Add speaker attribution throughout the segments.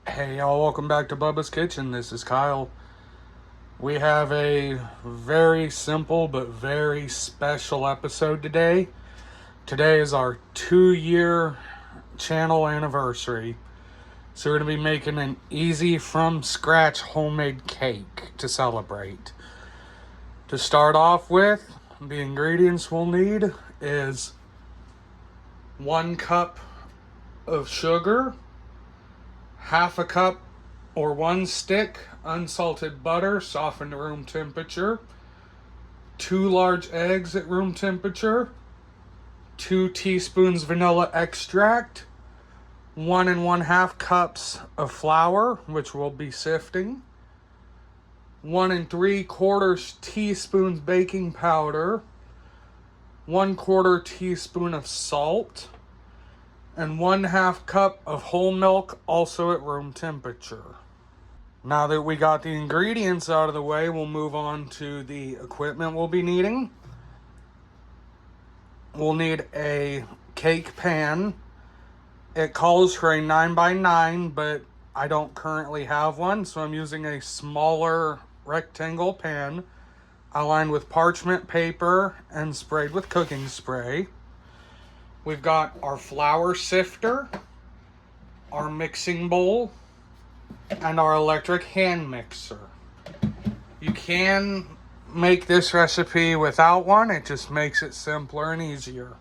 Speaker 1: Hey y'all, welcome back to Bubba's Kitchen. This is Kyle. We have a very simple but very special episode today. Today is our 2-year channel anniversary. So we're going to be making an easy from scratch homemade cake to celebrate. To start off with, the ingredients we'll need is 1 cup of sugar, half a cup or 1 stick unsalted butter softened to room temperature, 2 large eggs at room temperature, 2 teaspoons vanilla extract, 1 1/2 cups of flour, which we'll be sifting, 1 3/4 teaspoons baking powder, 1/4 teaspoon of salt, and 1/2 cup of whole milk, also at room temperature. Now that we got the ingredients out of the way, we'll move on to the equipment we'll be needing. We'll need a cake pan. It calls for a 9x9, but I don't currently have one, so I'm using a smaller rectangle pan lined with parchment paper and sprayed with cooking spray. We've got our flour sifter, our mixing bowl, and our electric hand mixer. You can make this recipe without one, it just makes it simpler and easier.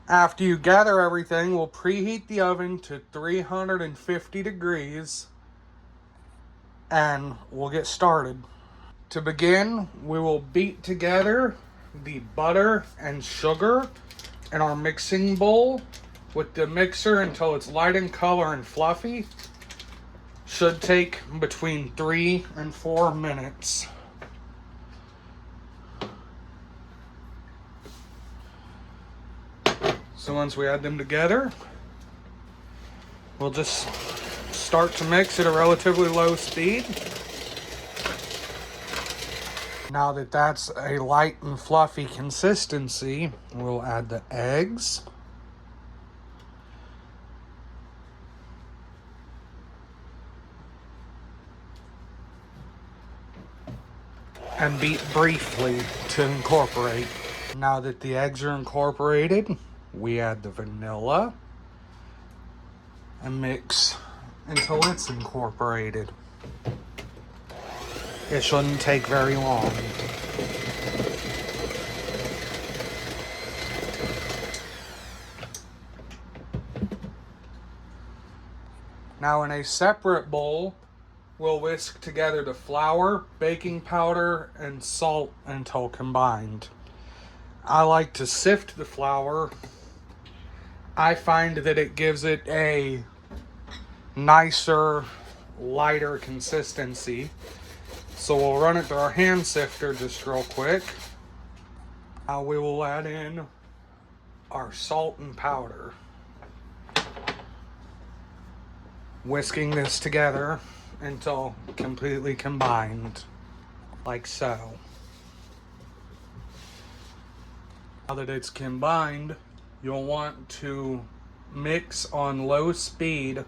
Speaker 1: After you gather everything, we'll preheat the oven to 350 degrees and we'll get started. To begin, we will beat together the butter and sugar in our mixing bowl with the mixer until it's light in color and fluffy. Should take between 3 and 4 minutes. So once we add them together, we'll just start to mix at a relatively low speed. Now that that's a light and fluffy consistency, we'll add the eggs. And beat briefly to incorporate. Now that the eggs are incorporated, we add the vanilla and mix until it's incorporated. It shouldn't take very long. Now in a separate bowl, we'll whisk together the flour, baking powder, and salt until combined. I like to sift the flour. I find that it gives it a nicer, lighter consistency. So we'll run it through our hand sifter just real quick. Now we will add in our salt and powder. Whisking this together until completely combined, like so. Now that it's combined, you'll want to mix on low speed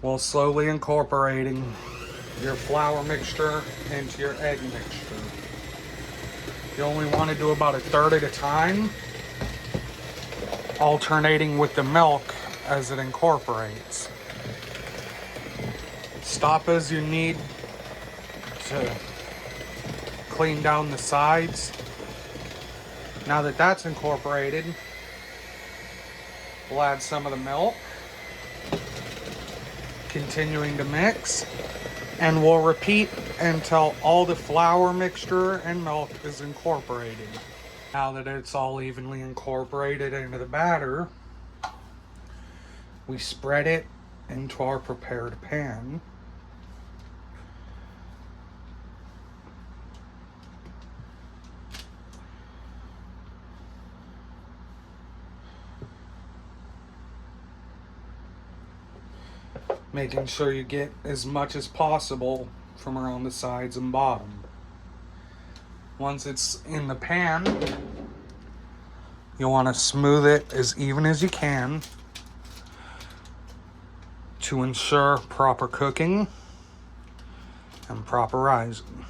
Speaker 1: while slowly incorporating your flour mixture into your egg mixture. You only want to do about 1/3 at a time, alternating with the milk as it incorporates. Stop as you need to clean down the sides. Now that that's incorporated, we'll add some of the milk, continuing to mix, and we'll repeat until all the flour mixture and milk is incorporated. Now that it's all evenly incorporated into the batter, we spread it into our prepared pan. Making sure you get as much as possible from around the sides and bottom. Once it's in the pan, you'll want to smooth it as even as you can. to ensure proper cooking and proper rising.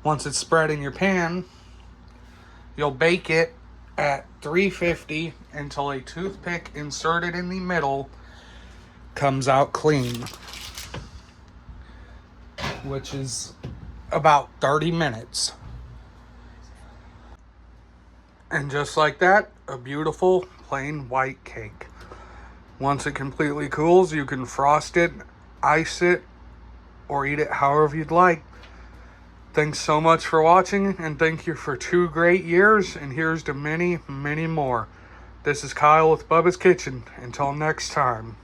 Speaker 1: Once it's spread in your pan, you'll bake it at 350 until a toothpick inserted in the middle comes out clean, which is about 30 minutes. And just like that, a beautiful plain white cake. Once it completely cools, you can frost it, ice it, or eat it however you'd like. Thanks so much for watching, and thank you for 2 great years, and here's to many, many more. This is Kyle with Bubba's Kitchen. Until next time.